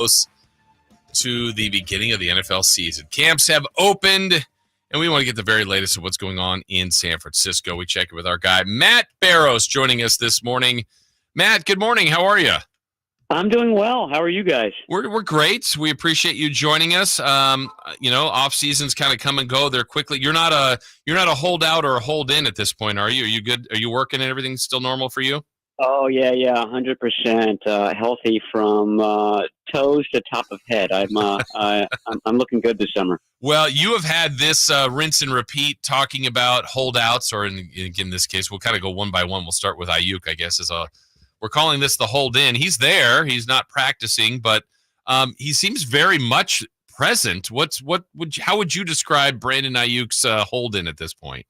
close to the beginning of the NFL season. Camps have opened, and we want to get the very latest of what's going on in San Francisco. We check it with our guy, Matt Barrows, joining us this morning. Matt, good morning. How are you? I'm doing well. How are you guys? We're great. We appreciate you joining us. Off seasons kind of come and go there quickly. You're not a holdout or a hold in at this point, are you? Are you good? Are you working and everything's still normal for you? Oh yeah, 100% healthy from toes to top of head. I'm looking good this summer. Well, you have had this rinse and repeat talking about holdouts, or in this case, we'll kind of go one by one. We'll start with Aiyuk, I guess, we're calling this the hold in. He's there. He's not practicing, but he seems very much present. How would you describe Brandon Aiyuk's hold in at this point?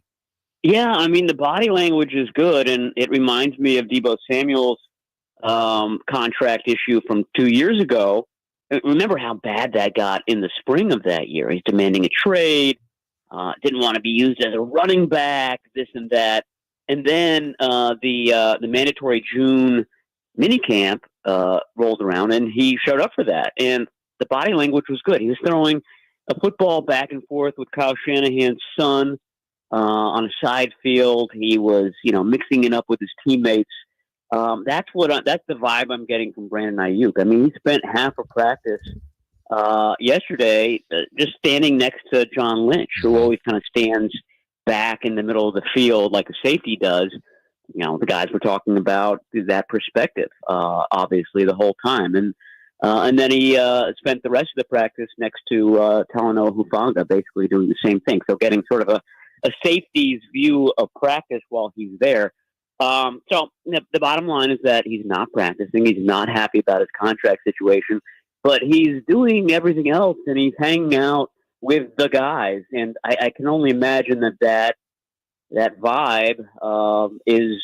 Yeah, I mean, the body language is good, and it reminds me of Deebo Samuel's contract issue from 2 years ago. Remember how bad that got in the spring of that year. He's demanding a trade, didn't want to be used as a running back, this and that. And then the mandatory June minicamp rolled around, and he showed up for that. And the body language was good. He was throwing a football back and forth with Kyle Shanahan's son on a side field. He was, mixing it up with his teammates. That's the vibe I'm getting from Brandon Aiyuk. I mean, he spent half of practice yesterday just standing next to John Lynch, who always kind of stands back in the middle of the field like a safety does. The guys were talking about that perspective, obviously, the whole time. And then he spent the rest of the practice next to Talanoa Hufanga, basically doing the same thing. So getting sort of a safety's view of practice while he's there. So the bottom line is that he's not practicing. He's not happy about his contract situation, but he's doing everything else, and he's hanging out with the guys. And I can only imagine that vibe is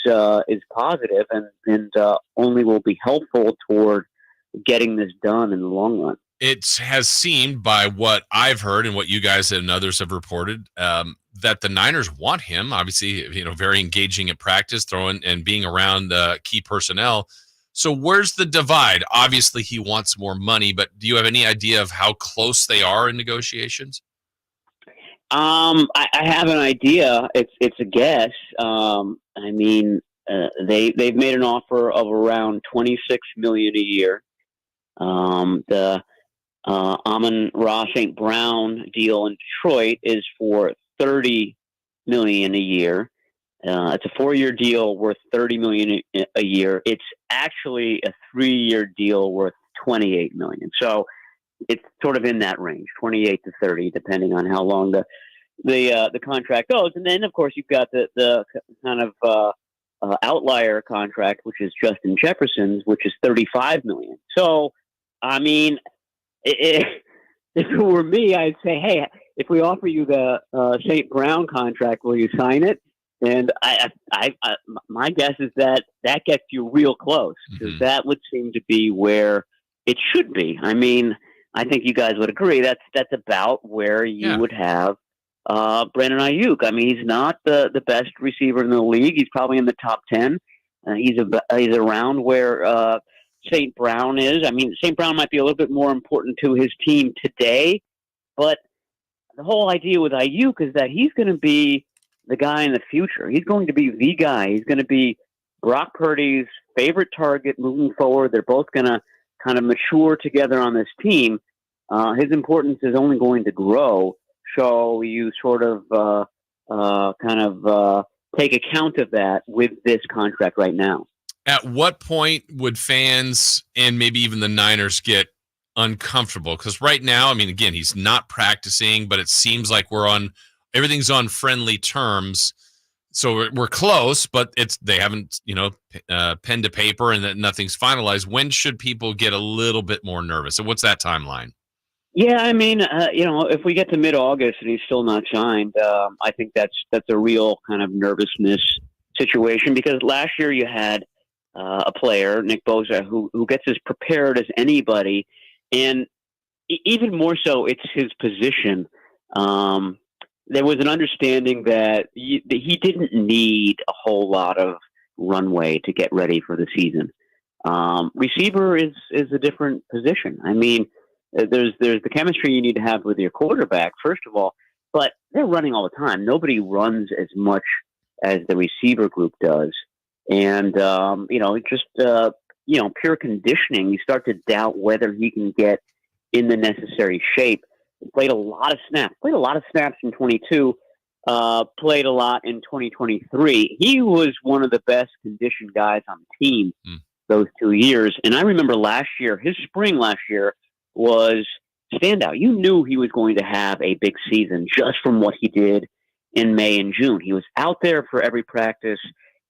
positive and only will be helpful toward getting this done in the long run. It has seemed, by what I've heard and what you guys and others have reported, that the Niners want him. Obviously, very engaging at practice, throwing and being around key personnel. So where's the divide? Obviously, he wants more money, but do you have any idea of how close they are in negotiations? I have an idea. It's a guess. They've made an offer of around $26 million a year. The Amon-Ra St. Brown deal in Detroit is for $30 million a year. It's a 4-year deal worth $30 million a year. It's actually a 3-year deal worth $28 million. So it's sort of in that range, 28 to 30, depending on how long the contract goes. And then, of course, you've got the kind of outlier contract, which is Justin Jefferson's, which is $35 million. So, I mean, if it were me, I'd say, hey, if we offer you the St. Brown contract, will you sign it? And my guess is that gets you real close, because that would seem to be where it should be. I mean, I think you guys would agree that's about where you would have Brandon Aiyuk. I mean, he's not the best receiver in the league. He's probably in the top 10. He's around where St. Brown is. I mean, St. Brown might be a little bit more important to his team today, but the whole idea with Aiyuk is that he's going to be the guy in the future. He's going to be the guy. He's going to be Brock Purdy's favorite target moving forward. They're both going to kind of mature together on this team. His importance is only going to grow. So you sort of take account of that with this contract right now. At what point would fans and maybe even the Niners get uncomfortable? Because right now, I mean, again, he's not practicing, but it seems like everything's on friendly terms. So we're close, but they haven't, pen to paper, and that nothing's finalized. When should people get a little bit more nervous? And what's that timeline? Yeah, I mean, if we get to mid-August and he's still not signed, I think that's a real kind of nervousness situation, because last year you had a player, Nick Bosa, who gets as prepared as anybody, and even more so, it's his position. There was an understanding that he didn't need a whole lot of runway to get ready for the season. Receiver is a different position. I mean, there's the chemistry you need to have with your quarterback, first of all, but they're running all the time. Nobody runs as much as the receiver group does. And, pure conditioning, you start to doubt whether he can get in the necessary shape. He played a lot of snaps in 22, played a lot in 2023. He was one of the best conditioned guys on the team those 2 years. And I remember his spring last year was standout. You knew he was going to have a big season just from what he did in May and June. He was out there for every practice.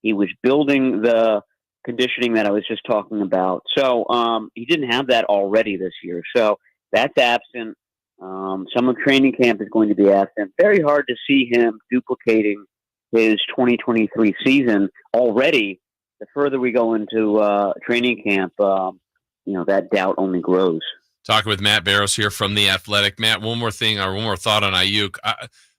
He was building the conditioning that I was just talking about. So he didn't have that already this year. So that's absent. Some of training camp is going to be absent. Very hard to see him duplicating his 2023 season already. The further we go into training camp, that doubt only grows. Talking with Matt Barrows here from The Athletic. Matt, one more thought on Aiyuk.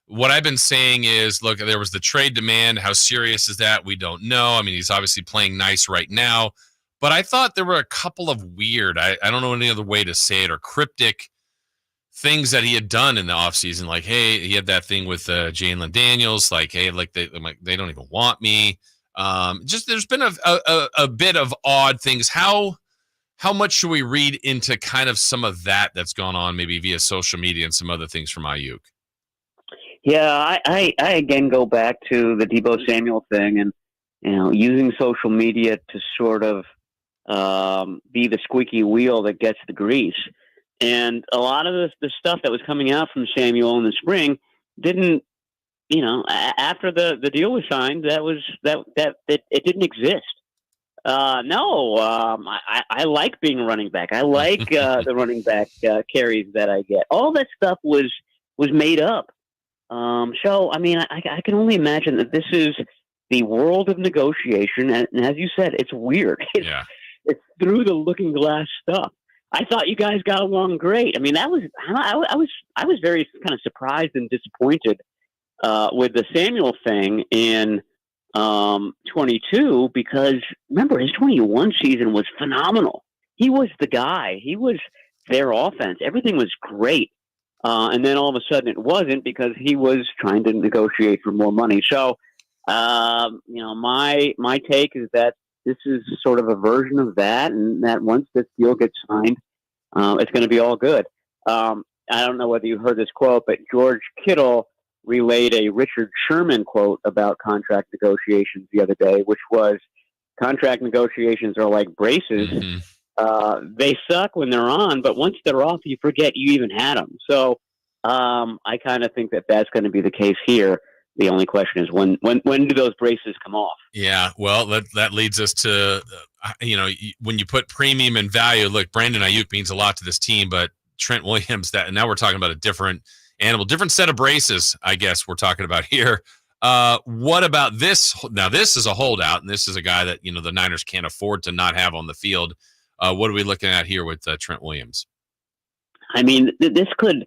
What I've been saying is, look, there was the trade demand. How serious is that? We don't know. I mean, he's obviously playing nice right now. But I thought there were a couple of weird, I don't know any other way to say it, or cryptic things that he had done in the offseason. Like, hey, he had that thing with Jalen Daniels. Like, hey, they don't even want me. There's been a bit of odd things. How much should we read into kind of some of that's gone on maybe via social media and some other things from Aiyuk? Yeah, I again go back to the Deebo Samuel thing and, using social media to sort of be the squeaky wheel that gets the grease. And a lot of the stuff that was coming out from Samuel in the spring didn't, after the deal was signed, it didn't exist. I like being a running back. I like the running back carries that I get. All that stuff was made up. So, I mean, I can only imagine that this is the world of negotiation. And as you said, it's weird. It's through the looking glass stuff. I thought you guys got along great. I mean, I was very kind of surprised and disappointed with the Samuel thing in 22, because remember, his 21 season was phenomenal. He was the guy. He was their offense. Everything was great. And then all of a sudden it wasn't, because he was trying to negotiate for more money. So, my take is that this is sort of a version of that, and that once this deal gets signed, it's going to be all good. I don't know whether you heard this quote, but George Kittle relayed a Richard Sherman quote about contract negotiations the other day, which was, contract negotiations are like braces. Mm-hmm. They suck when they're on, but once they're off, you forget you even had them. So I kind of think that that's going to be the case here. The only question is when do those braces come off? Yeah, well, that leads us to, when you put premium and value, look, Brandon Aiyuk means a lot to this team, but Trent Williams, and now we're talking about a different animal, different set of braces, I guess we're talking about here. What about this? Now, this is a holdout, and this is a guy that, the Niners can't afford to not have on the field. What are we looking at here with Trent Williams? I mean, this could,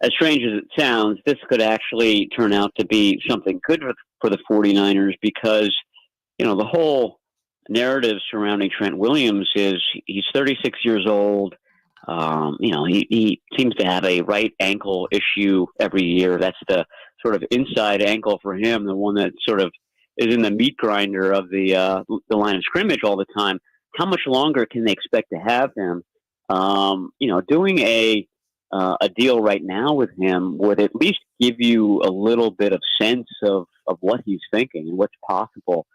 as strange as it sounds, this could actually turn out to be something good for the 49ers, because, the whole narrative surrounding Trent Williams is he's 36 years old. He seems to have a right ankle issue every year. That's the sort of inside ankle for him, the one that sort of is in the meat grinder of the line of scrimmage all the time. How much longer can they expect to have him? Doing a deal right now with him would at least give you a little bit of sense of what he's thinking and what's possible,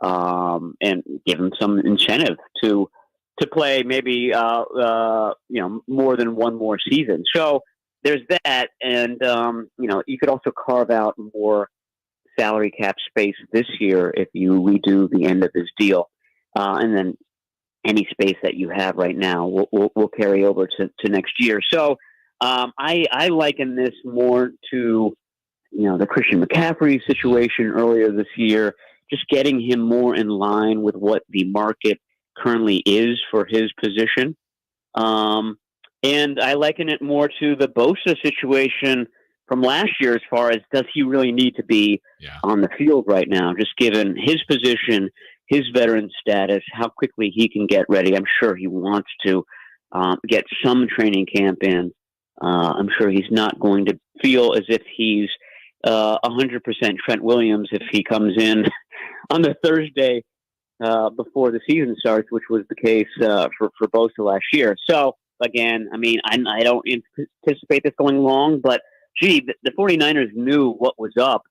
and give him some incentive to play maybe more than one more season. So there's that, and you could also carve out more salary cap space this year if you redo the end of his deal, and then any space that you have right now will carry over to next year. So I liken this more to the Christian McCaffrey situation earlier this year, just getting him more in line with what the market currently is for his position. And I liken it more to the Bosa situation from last year, as far as, does he really need to be on the field right now, just given his position, his veteran status, how quickly he can get ready. I'm sure he wants to get some training camp in. I'm sure he's not going to feel as if he's 100% Trent Williams if he comes in on the Thursday before the season starts, which was the case for Bosa last year. So, again, I mean, I don't anticipate this going long, but, gee, the 49ers knew what was up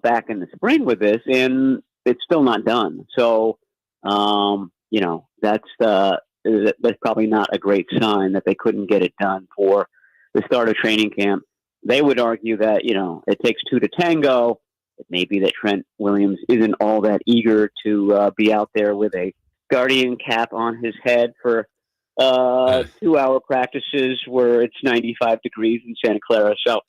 back in the spring with this, and it's still not done. So, that's probably not a great sign that they couldn't get it done for the start of training camp. They would argue that, it takes two to tango. It may be that Trent Williams isn't all that eager to be out there with a guardian cap on his head for 2-hour practices where it's 95 degrees in Santa Clara. So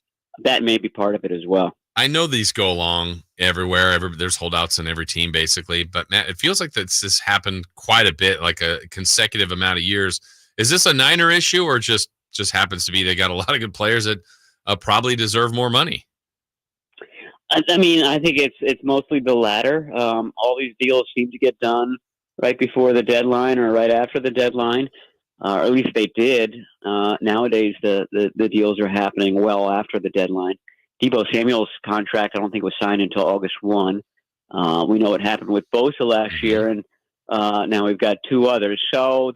that may be part of it as well. I know these go along everywhere. There's holdouts in every team, basically. But, Matt, it feels like this happened quite a bit, like a consecutive amount of years. Is this a Niner issue, or just happens to be they got a lot of good players that probably deserve more money? I mean, I think it's mostly the latter. All these deals seem to get done right before the deadline or right after the deadline, or at least they did. Nowadays, the deals are happening well after the deadline. Deebo Samuel's contract, I don't think, was signed until August 1. We know what happened with Bosa last year, and now we've got two others. So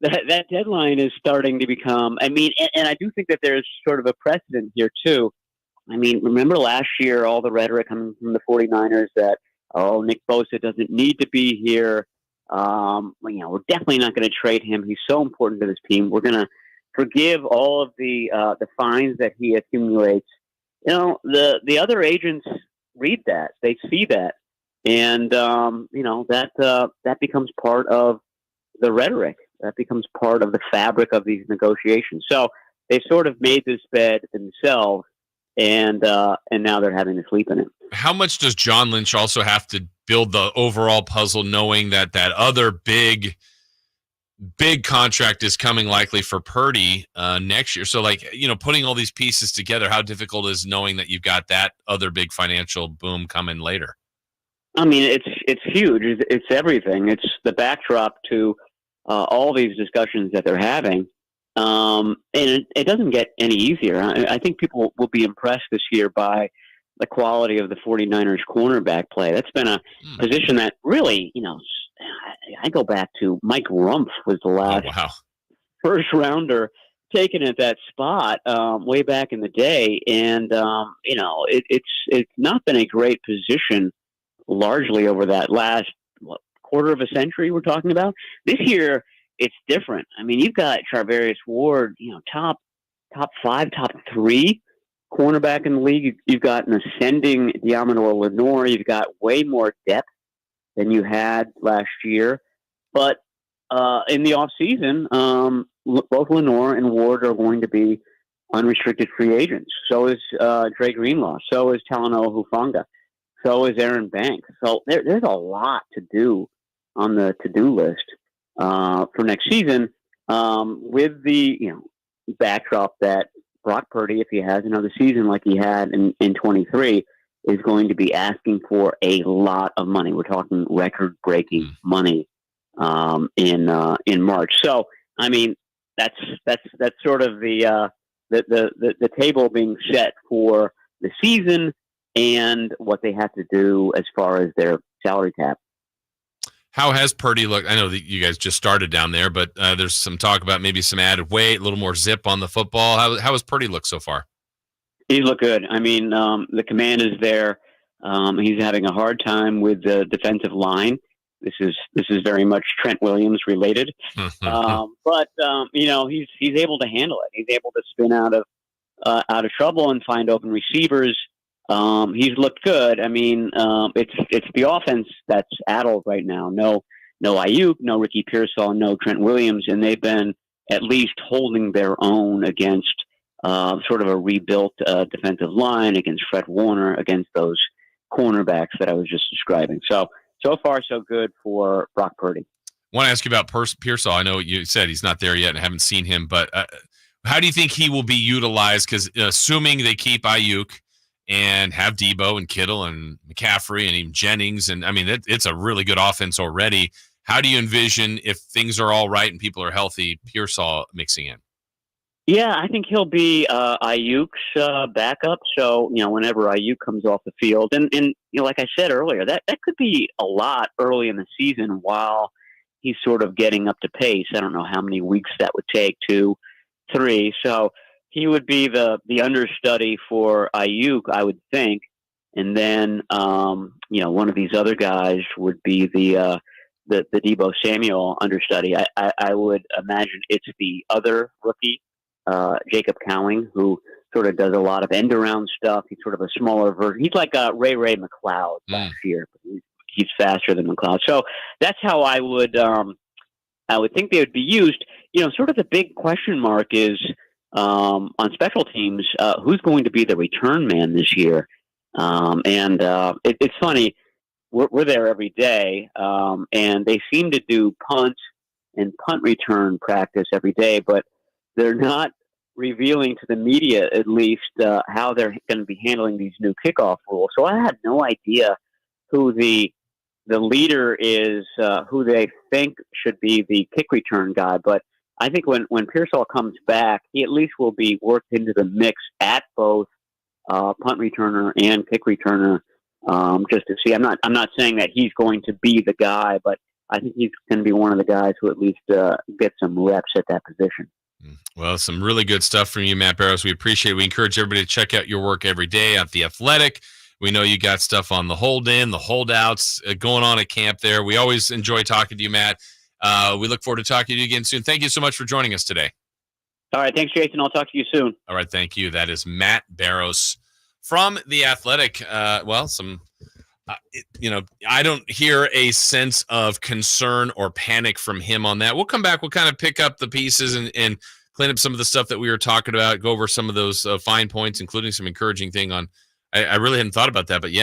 that deadline is starting to become, I mean, and I do think that there's sort of a precedent here, too. I mean, remember last year, all the rhetoric coming from the 49ers that, Nick Bosa doesn't need to be here. We're definitely not going to trade him. He's so important to this team. We're going to forgive all of the fines that he accumulates. The other agents read that. They see that. And, that becomes part of the rhetoric. That becomes part of the fabric of these negotiations. So they've sort of made this bed themselves. And now they're having to sleep in it. How much does John Lynch also have to build the overall puzzle, knowing that other big contract is coming likely for Purdy next year? So, putting all these pieces together, how difficult is knowing that you've got that other big financial boom coming later? I mean, it's huge. It's everything. It's the backdrop to all these discussions that they're having. And it doesn't get any easier. I think people will be impressed this year by the quality of the 49ers cornerback play. That's been a position that really, I go back to Mike Rumpf was the last first rounder taken at that spot way back in the day. And, it's not been a great position largely over that last quarter of a century we're talking about. This year, it's different. I mean, you've got Charvarius Ward, top 5, top 3 cornerback in the league. You've got an ascending Diamador Lenore. You've got way more depth than you had last year. But in the offseason, both Lenore and Ward are going to be unrestricted free agents. So is Dre Greenlaw. So is Talanoa Hufanga. So is Aaron Banks. So there's a lot to do on the to-do list for next season, with the backdrop that Brock Purdy, if he has another season like he had in 23, is going to be asking for a lot of money. We're talking record-breaking money in March. So, I mean, that's sort of the table being set for the season and what they have to do as far as their salary cap. How has Purdy looked? I know that you guys just started down there, but there's some talk about maybe some added weight, a little more zip on the football. How has Purdy looked so far? He's looked good. I mean, the command is there. He's having a hard time with the defensive line. This is very much Trent Williams related. But he's able to handle it. He's able to spin out of trouble and find open receivers. He's looked good. I mean, it's the offense that's addled right now. No Aiyuk, no Ricky Pearsall, no Trent Williams, and they've been at least holding their own against sort of a rebuilt defensive line, against Fred Warner, against those cornerbacks that I was just describing. So far, so good for Brock Purdy. I want to ask you about Pearsall. I know you said he's not there yet and haven't seen him, but how do you think he will be utilized? Because assuming they keep Aiyuk and have Debo and Kittle and McCaffrey and even Jennings. And I mean, it's a really good offense already. How do you envision, if things are all right and people are healthy, Pearsall mixing in? Yeah, I think he'll be Aiyuk's backup. So, whenever Aiyuk comes off the field, and like I said earlier, that could be a lot early in the season while he's sort of getting up to pace. I don't know how many weeks that would take, 2, 3. So he would be the understudy for Aiyuk, I would think. And then, one of these other guys would be the Debo Samuel understudy. I would imagine it's the other rookie, Jacob Cowing, who sort of does a lot of end-around stuff. He's sort of a smaller version. He's like Ray McLeod last year. He's faster than McLeod. So that's how I would think they would be used. Sort of the big question mark is on special teams, who's going to be the return man this year? It's funny. We're there every day, and they seem to do punt and punt return practice every day, but they're not revealing to the media, at least, how they're going to be handling these new kickoff rules. So I had no idea who the leader is, who they think should be the kick return guy. But I think when Pearsall comes back, he at least will be worked into the mix at both punt returner and kick returner, just to see. I'm not saying that he's going to be the guy, but I think he's going to be one of the guys who at least get some reps at that position. Well, some really good stuff from you, Matt Barrows. We appreciate it. We encourage everybody to check out your work every day at The Athletic. We know you got stuff on the hold-in, the holdouts going on at camp there. We always enjoy talking to you, Matt. We look forward to talking to you again soon. Thank you so much for joining us today. All right. Thanks, Jason. I'll talk to you soon. All right. Thank you. That is Matt Barrows from The Athletic. I don't hear a sense of concern or panic from him on that. We'll come back. We'll kind of pick up the pieces and clean up some of the stuff that we were talking about, go over some of those fine points, including some encouraging thing on. I really hadn't thought about that, but yeah.